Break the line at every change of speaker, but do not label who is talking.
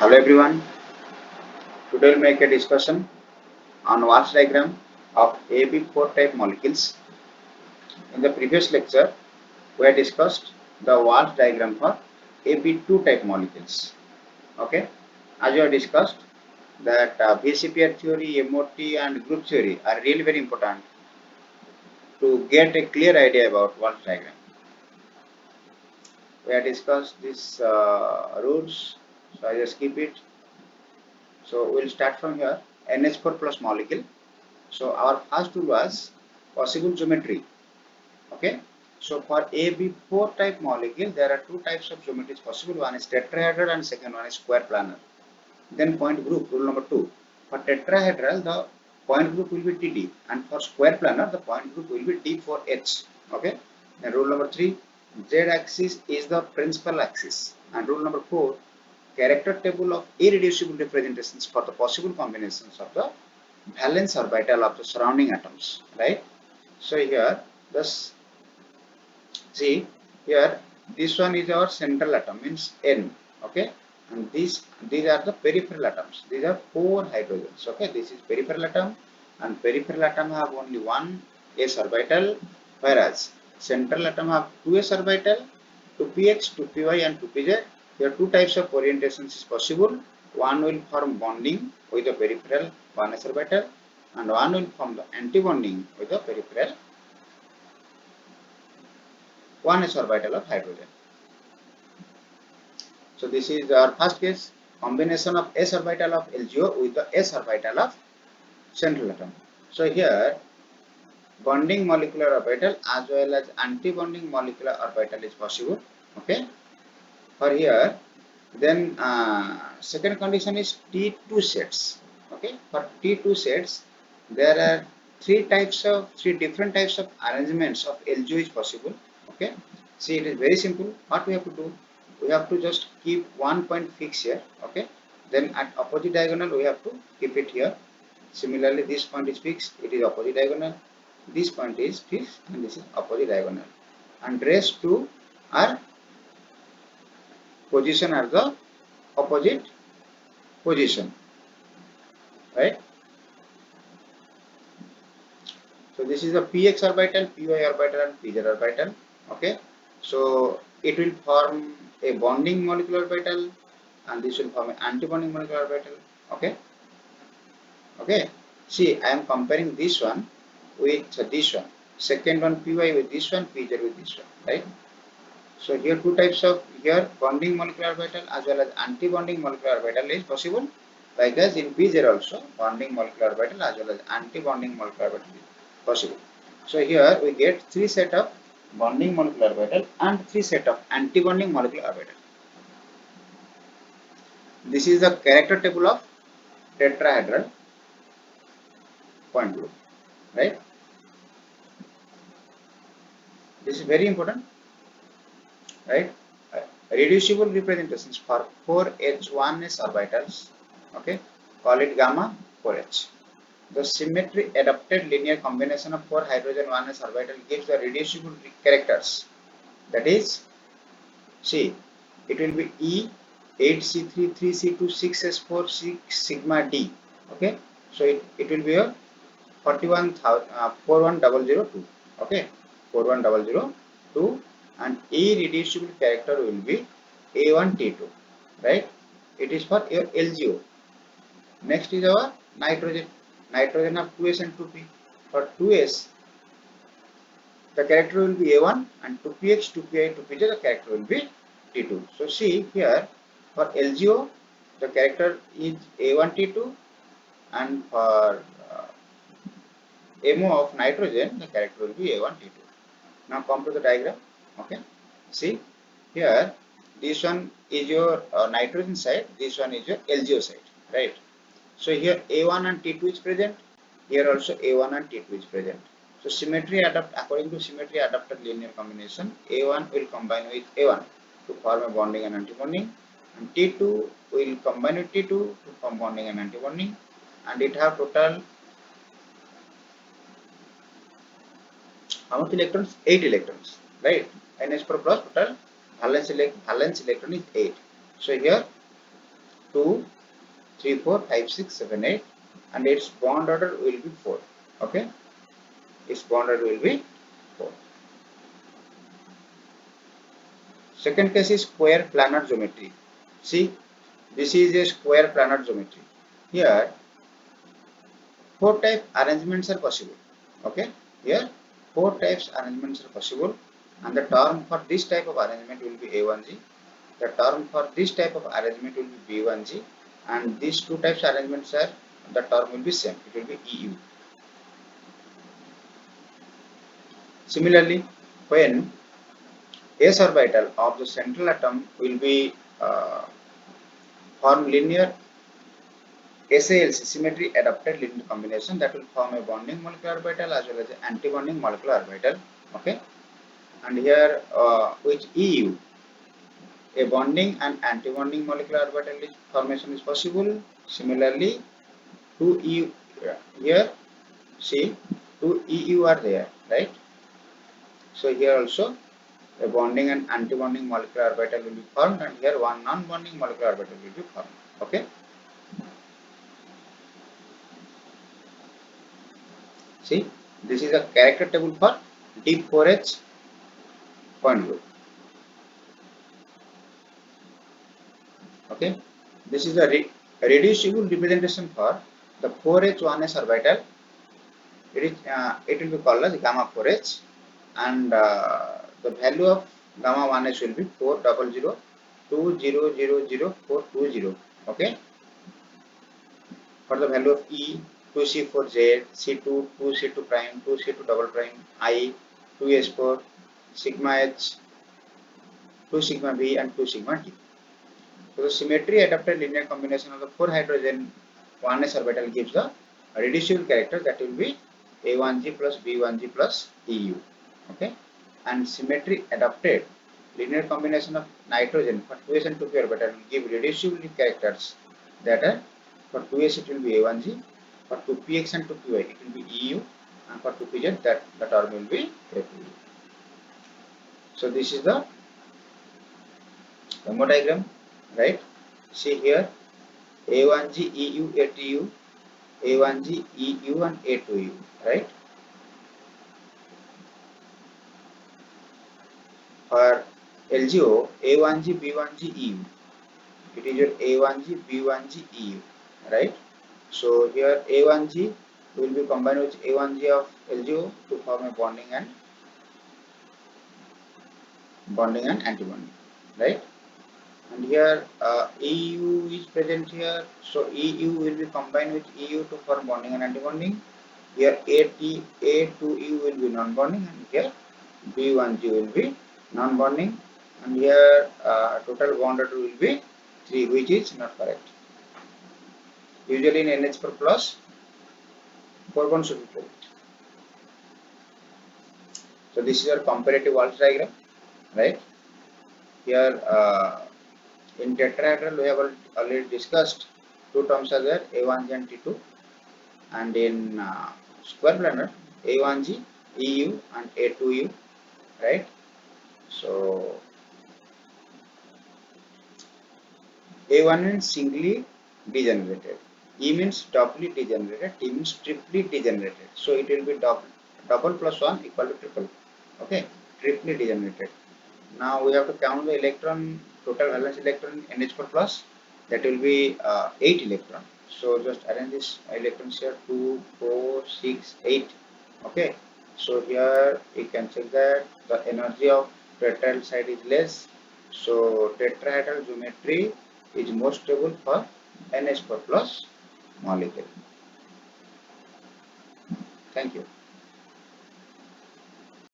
Hello everyone. Today we'll make a discussion on Walsh diagram of AB4 type molecules. In the previous lecture, we had discussed the Walsh diagram for AB2 type molecules. Okay, as we have discussed that VSEPR theory, MOT, and group theory are really very important to get a clear idea about Walsh diagram. We had discussed these rules, so I just keep it. So we'll start from here. NH4 plus molecule. So our first rule was possible geometry. Okay. So for AB4 type molecule, there are two types of geometries possible. One is tetrahedral and second one is square planar. Then point group, rule number 2. For tetrahedral, the point group will be TD, and for square planar, the point group will be D4H. Okay. Then rule number 3, Z-axis is the principal axis. And rule number 4, character table of irreducible representations for the possible combinations of the valence orbital of the surrounding atoms, right? So here, this see here, this one is our central atom, means N, okay, and these are the peripheral atoms. These are 4 hydrogens, okay. This is peripheral atom, and peripheral atom have only one s orbital, whereas central atom have 2 s orbital, 2px, 2py, and 2pz. Here, two types of orientations is possible. One will form bonding with the peripheral 1s orbital, and one will form the anti-bonding with the peripheral 1s orbital of hydrogen. So this is our first case, combination of s orbital of LGO with the s orbital of central atom. So here, bonding molecular orbital as well as anti-bonding molecular orbital is possible. Okay. For here, then second condition is T2 sets. Okay, for T2 sets, there are three different types of arrangements of LGO is possible. Okay, see, it is very simple. What we have to do, we have to just keep one point fixed here. Okay, then at opposite diagonal we have to keep it here. Similarly, this point is fixed, it is opposite diagonal. This point is fixed and this is opposite diagonal. And rest two are position at the opposite position, right? So this is the px orbital, py orbital, and pz orbital. Okay, so it will form a bonding molecular orbital, and this will form an anti-bonding molecular orbital. Okay, okay. See, I am comparing this one with this one. Second one py with this one, pz with this one, right? So here two types of bonding molecular orbital as well as anti-bonding molecular orbital is possible. Likewise in pz also bonding molecular orbital as well as anti-bonding molecular orbital is possible. So here we get three set of bonding molecular orbital and three set of anti-bonding molecular orbital. This is the character table of tetrahedral point group, right? This is very important, right? Reducible representations for 4H1s orbitals, okay, call it gamma 4H. The symmetry adapted linear combination of 4 hydrogen 1s orbital gives the reducible characters. That is, see, it will be E8C3 3C2 6S4 6 sigma D. Okay, so it will be a 41002. Okay, 41002, and irreducible character will be A1T2, right? It is for your LGO. Next is our nitrogen. Nitrogen of 2s and 2p. For 2s, the character will be A1, and 2px, 2pi, 2pj, the character will be T2. So see here, for LGO, the character is A1T2, and for MO of nitrogen, the character will be A1T2. Now come to the diagram. Okay, see here, this one is your nitrogen side, this one is your LGO side, right? So here A1 and T2 is present, here also A1 and T2 is present. So symmetry according to symmetry adapted linear combination, A1 will combine with A1 to form a bonding and anti-bonding, and T2 will combine with T2 to form bonding and anti-bonding, and it have total how much electrons? 8 electrons, right? NH4 plus total valence electron is 8. So here 2, 3, 4, 5, 6, 7, 8, and its bond order will be 4. Okay, its bond order will be 4. Second case is square planar geometry. See, this is a square planar geometry. Here, 4 type arrangements are possible. Okay, here 4 types arrangements are possible, and the term for this type of arrangement will be A1G. The term for this type of arrangement will be B1G, and these 2 types arrangements are, the term will be same. It will be EU. Similarly, when S orbital of the central atom will be form linear SALC, symmetry adapted linear combination, that will form a bonding molecular orbital as well as an anti-bonding molecular orbital. Okay, and here with EU, a bonding and anti-bonding molecular orbital formation is possible. Similarly, 2 EU here, see, 2 EU are there, right? So here also a bonding and anti-bonding molecular orbital will be formed, and here one non-bonding molecular orbital will be formed. Okay. See, this is a character table for deep 4H point group. Okay, this is a reducible representation for the 4H1s orbital. It will be called as gamma 4H, and the value of gamma 1s will be 40020000420. Okay, for the value of E, 2C4Z, C2, 2C2 prime, 2C2 double prime, I, 2S4, sigma H, 2 sigma B, and 2 sigma T. So the symmetry adapted linear combination of the 4 hydrogen 1s orbital gives the reducible character, that will be A1G plus B1G plus EU. Okay, and symmetry adapted linear combination of nitrogen for 2s and 2p orbital will give reducible characters, that are for 2s it will be A1G, for 2px and 2py it will be EU, and for 2pz that the term will be A2. So this is the demo diagram, right? See here, A1G, EU, A2U, A1G, EU, and A2U, right? For LGO, A1G, B1G, EU. It is your A1G, B1G, EU, right? So here A1G will be combined with A1G of LGO to form a bonding and antibonding, right? And here EU is present here, so EU will be combined with EU to form bonding and antibonding. Here A2U will be non-bonding, and here B1G will be non-bonding, and here total bond order will be 3, which is not correct. Usually in NH4 plus 4 bonds should be present. So this is our comparative Walsh diagram, right? Here in tetrahedral we have already discussed 2 terms are there, A1G and T2, and in square planar A1G, EU, and A2U, right? So A1 means singly degenerated, E means doubly degenerated, T means triply degenerated. So it will be double plus 1 equal to triple. Okay, triply degenerated. Now we have to count the electron, total valence electron in NH4 plus, that will be 8 electron. So just arrange this electrons here, 2, 4, 6, 8. Okay, so here we can check that the energy of tetrahedral side is less. So tetrahedral geometry is more stable for NH4 plus molecule. Thank you.